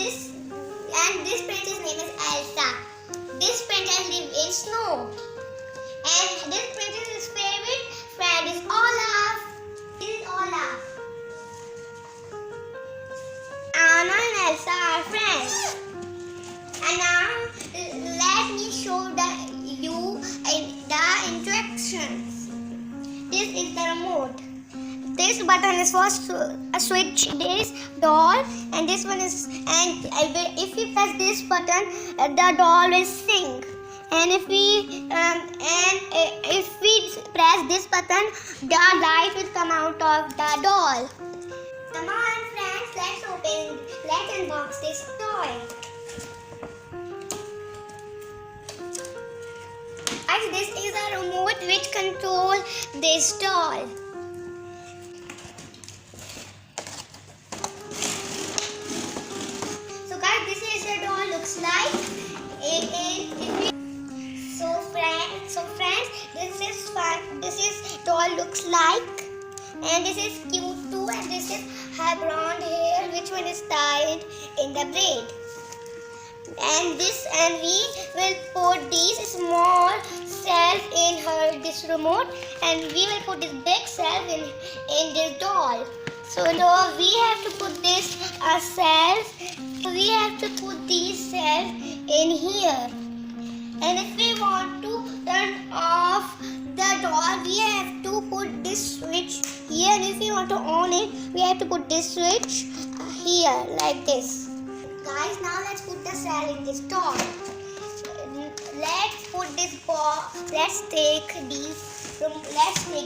this princess name is Elsa. This princess lives in snow. And this princess's favorite friend is Olaf. This is Olaf. Anna and Elsa are friends. And now let me show you the instructions. This is the remote. This button is for switch this doll, and this one is, and if we press this button, the doll will sing. And if we press this button, the light will come out of the doll. Come on, friends, let's unbox this toy. Guys, this is a remote which controls this doll. So guys, this is the doll looks like. So friends, this is doll looks like, and this is cute too, and this is her blonde hair, which one is tied in the braid. And we will put these small cells in this remote, and we will put this big cell in this doll. So now we have to put this cells. We have to put these cells in here. And if we want to turn off the doll, we have to put this switch here. And if we want to on it, we have to put this switch here like this. Guys, now let's put the cell in this doll. Let's put this ball. Let's make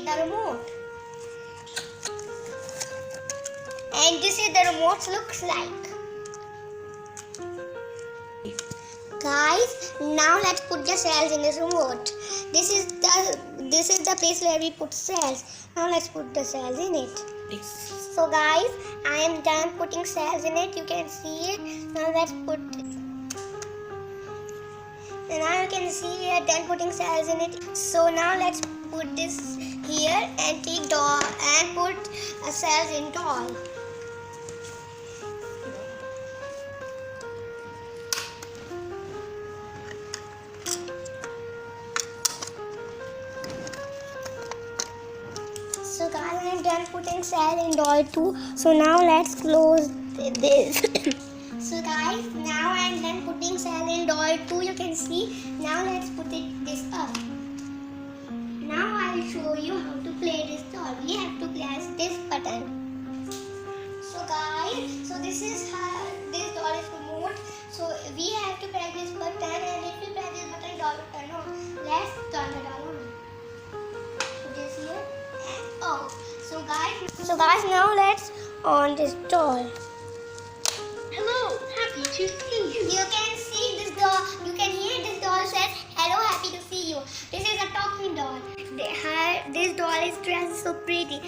the remote. And this is the remote looks like. Guys, now let's put the cells in this remote. This is the place where we put cells. Now let's put the cells in it. So guys, I am done putting cells in it. You can see it. Now let's put. And now you can see we are done putting cells in it. So now let's put this here and take doll and put cells in doll. So guys, I am done putting cell in doll too. So now let's close this. So guys, now I am done putting cell in doll too. You can see. Now let's put this up. Now I will show you how to play this doll. We have to press this button. So guys, so this doll is remote. So we have to press this button, and if you press this button, doll will turn on. Let's turn the doll on. Put this here. Oh, so guys, now let's on this doll. Hello, happy to see you. You can see this doll. You can hear this doll says, "Hello, happy to see you." This is a talking doll. This doll is dressed so pretty.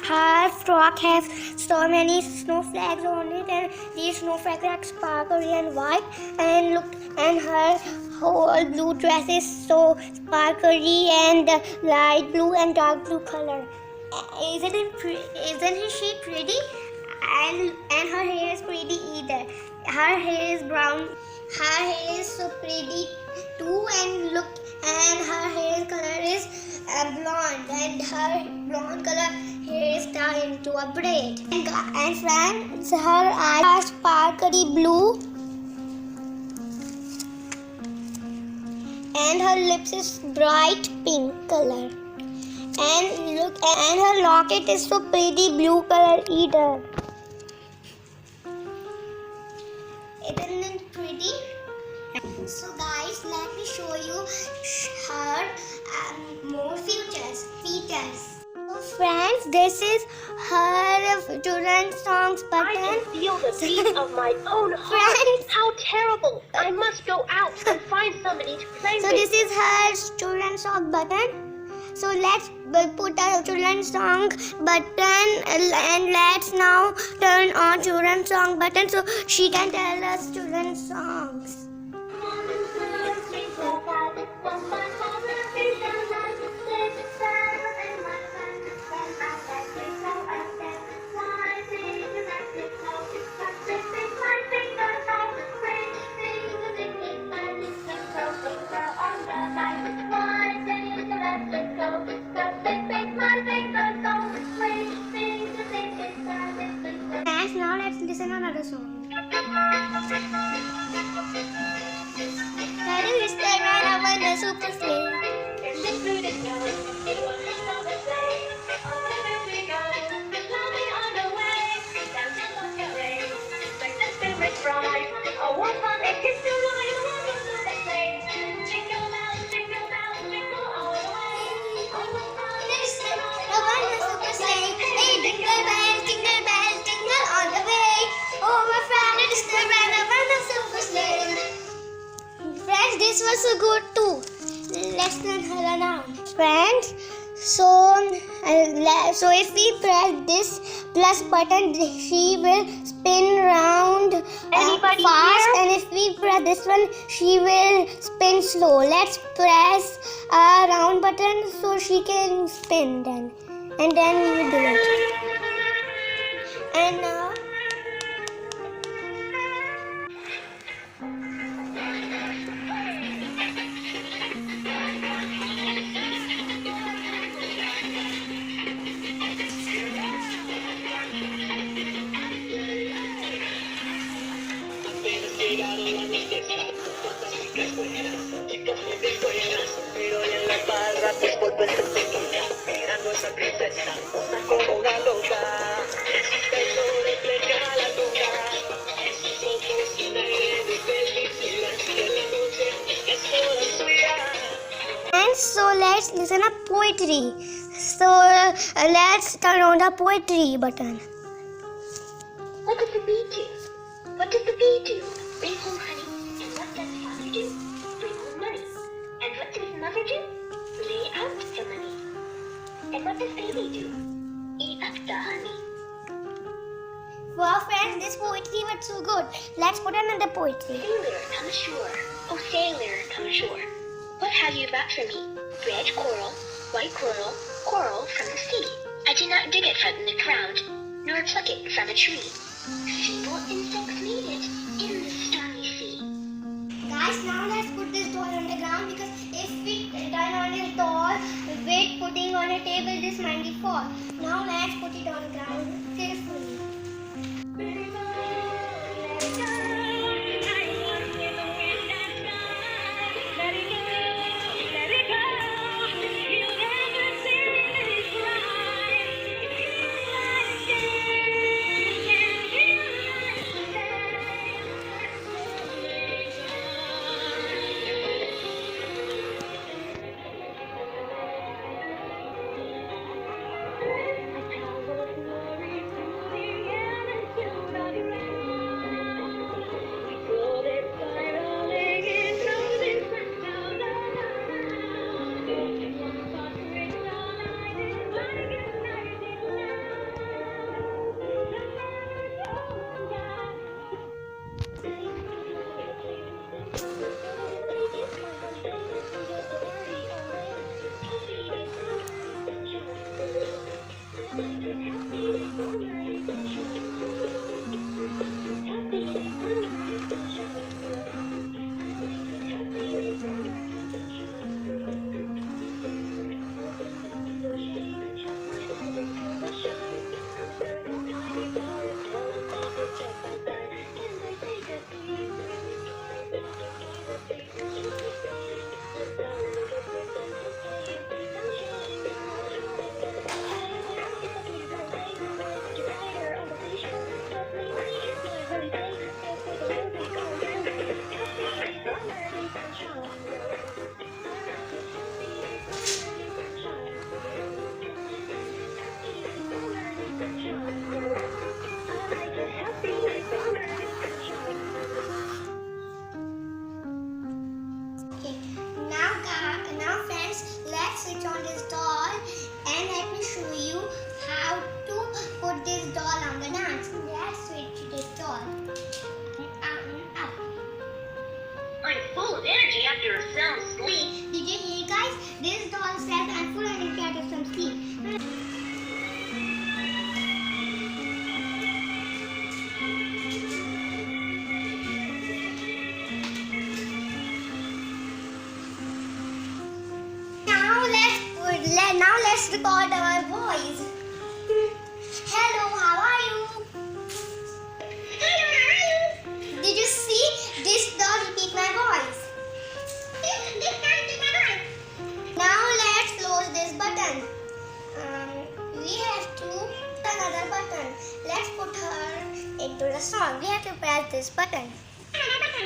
Her frock has so many snowflakes on it, and these snowflakes are sparkly and white. And her whole blue dress is so sparkly and light blue and dark blue color. Isn't she pretty? And her hair is pretty either. Her hair is brown. Her hair is so pretty too, and her hair color is blonde, and her blonde color hair is tied into a braid. And friends, her eyes are sparkly blue, and her lips is bright pink color. And her locket is so pretty blue color either. Isn't it pretty? So guys, let me show you her more features. So friends, this is her children's songs button. I can feel the beat of my own heart. Friends. How terrible! I must go out and find somebody to play So with. this is her children's song button. So let's put a children's song button, and let's now turn on children's song button so she can tell us children's songs. Friends, this was so good too. Let's run around. Friends, so if we press this plus button, she will spin round fast, and if we press this one, she will spin slow. Let's press round button so she can spin then, and then we will do it. And now so let's listen to poetry. So let's turn on the poetry button. What does the bee do? What does the bee do? Bring home honey. And what does father do? Bring home money. And what does mother do? Lay out the money. And what does baby do? Eat up the honey. Wow, friends, this poetry was so good. Let's put another poetry. Sailor, come ashore. Oh, sailor, come ashore. What have you brought for me? Red coral, white coral, coral from the sea. I do not dig it from the ground, nor pluck it from a tree. Feeble insects made it in the stormy sea. Guys, now let's put this doll on the ground, because if we turn on this doll with putting on a table, this might be fall. Now let's put it on the ground carefully. after a sound sleep. Did you hear, guys? This doll says I'm full and get some sleep. Now let's record our voice. Hello, how are you? Hello, how are you? Did you see? This doll repeat my voice. This doll repeat my voice. Now let's close this button. We have to another button. Let's put her into the song. We have to press this button. Another button.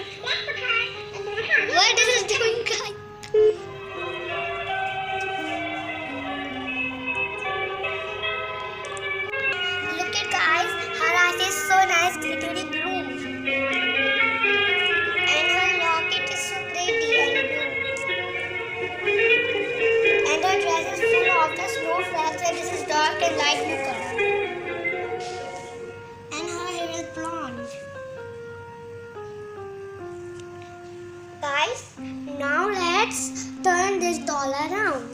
What is this doing, guys? Look at guys, her eyes is so nice, glittery blue. And her locket is so pretty and blue. And her dress is full of the snow flakes and this is dark and light blue color. And her hair is blonde. Guys, now let's turn this doll around.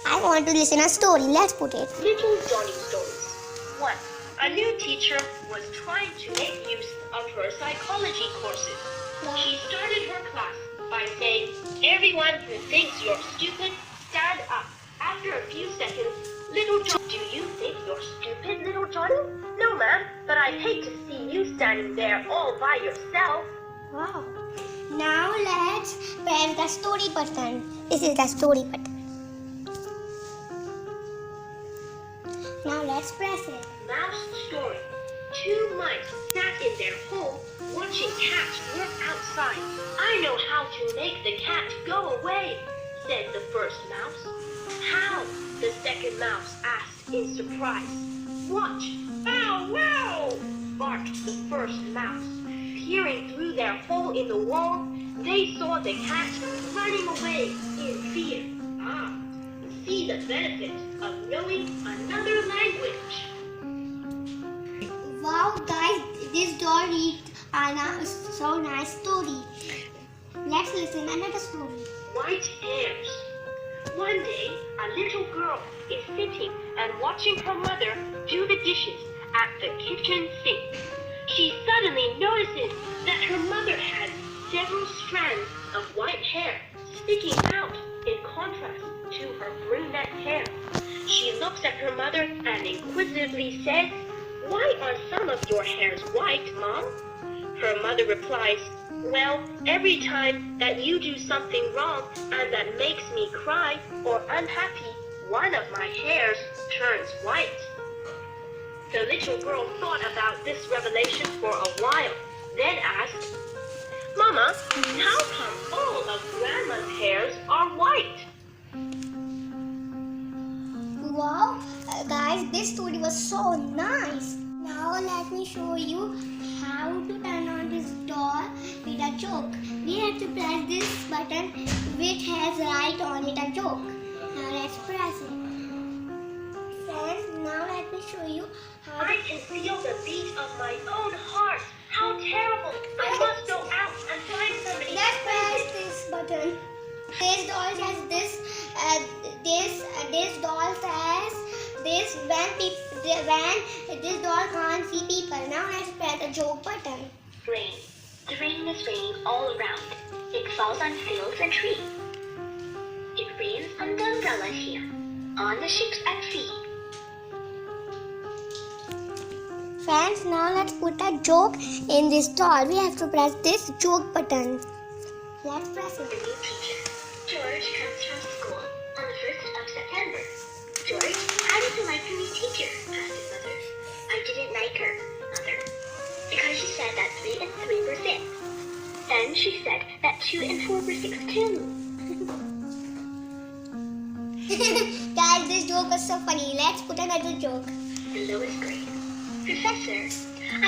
I want to listen a story. Let's put it. Little Johnny Stories. 1. A new teacher was trying to make use of her psychology courses. She started her class by saying, "Everyone who thinks you're stupid, stand up." After a few seconds, Little Johnny, "Do you think you're stupid, Little Johnny?" "No, ma'am, but I'd hate to see you standing there all by yourself." Wow. Now let's press the story button. This is the story button. Now let's press it. Mouse story. 2 mice sat in their hole watching cats work outside. "I know how to make the cat go away," said the first mouse. "How?" the second mouse asked in surprise. "Watch! Bow wow!" barked the first mouse. Peering through their hole in the wall, they saw the cat running away in fear. Ah, see the benefit of knowing another language. Wow, guys, this doll reads a so nice story. Let's listen another story. White hairs. One day, a little girl is sitting and watching her mother do the dishes at the kitchen sink. She suddenly notices that her mother has several strands of white hair sticking out in contrast to her brunette hair. She looks at her mother and inquisitively says, "Why are some of your hairs white, Mom?" Her mother replies, "Well, every time that you do something wrong and that makes me cry or unhappy, one of my hairs turns white." The little girl thought about this revelation for a while, then asked, "Mama, how come all of Grandma's hairs are white?" Wow, guys, this story was so nice. Now let me show you how to turn on this doll with a joke. We have to press this button which has right on it a joke. Now let's press it. Friends, now let me show you how "I can feel the beat of my own heart. How terrible! I must go out and find somebody." Let's press this button. This doll has this doll says this when this doll can't see people. Now let's press the joke button. Rain. The rain is raining all around. It falls on fields and trees. It rains on the umbrellas here, on the ships at sea. Friends, now let's put a joke in this doll. We have to press this joke button. Let's press The it. new teacher. George comes from school on the 1st of September. "George, how did you like the new teacher?" asked his mother. "I didn't like her, Mother, because she said that 3 and 3 were 6. Then she said that 2 and 4 were 6 too." Guys, this joke was so funny. Let's put another joke. The lowest grade. "Professor,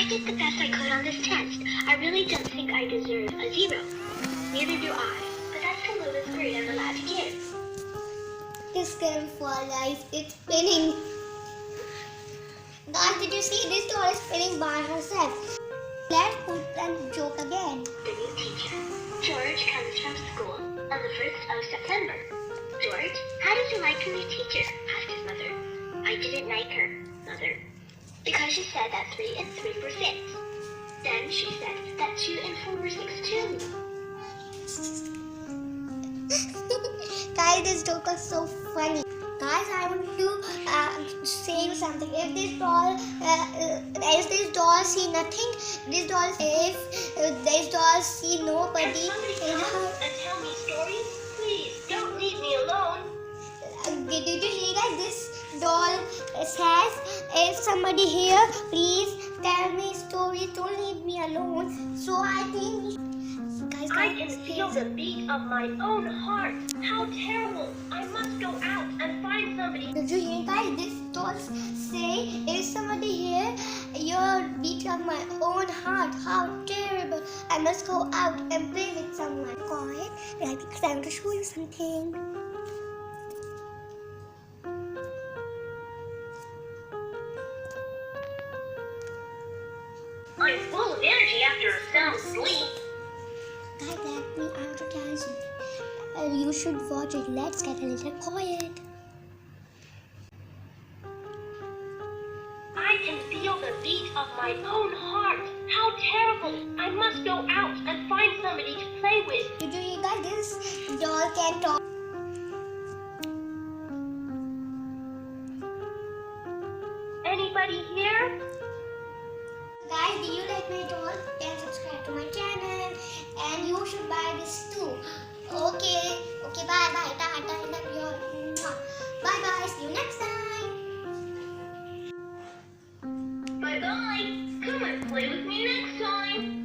I did the best I could on this test. I really don't think I deserve a 0. "Neither do I, but that's the lowest grade I'm allowed to give." This game for life, it's spinning. Guys, did you see this doll is spinning by herself? Let's put a joke again. The new teacher. George comes from school on the 1st of September. "George, how did you like the new teacher?" asked his mother. "I didn't like her, Mother, because she said that 3 and 3 were 6. Then she said that 2 and 4 were 6 too." Guys, this joke was so funny. Guys, I want to say you something. If this doll see nothing, this doll, if this doll see nobody in her. And tell me stories, please don't leave me alone. Did you hear guys? This doll says, if somebody here, please tell me stories, don't leave me alone. So I think, guys, I can feel the beat of my own heart. How terrible! I must go out and find somebody. did you hear guys? This doll say, if somebody here, your beat of my own heart. How terrible! I must go out and play with someone. Quiet, right? Because I want to show you something. I'm full of energy after a sound sleep. Guys, let me out to tell you something. You should watch it. Let's get a little quiet. I can feel the beat of my own heart. How terrible! I must go out and find somebody to play with. Did you hear guys? This doll can talk. Anybody here? Guys, do you like my doll? Then subscribe to my channel. And you should buy this too. Okay. Okay, bye bye. Tata. I love you all. Bye bye. See you next time. Bye bye. Come and play with me next time.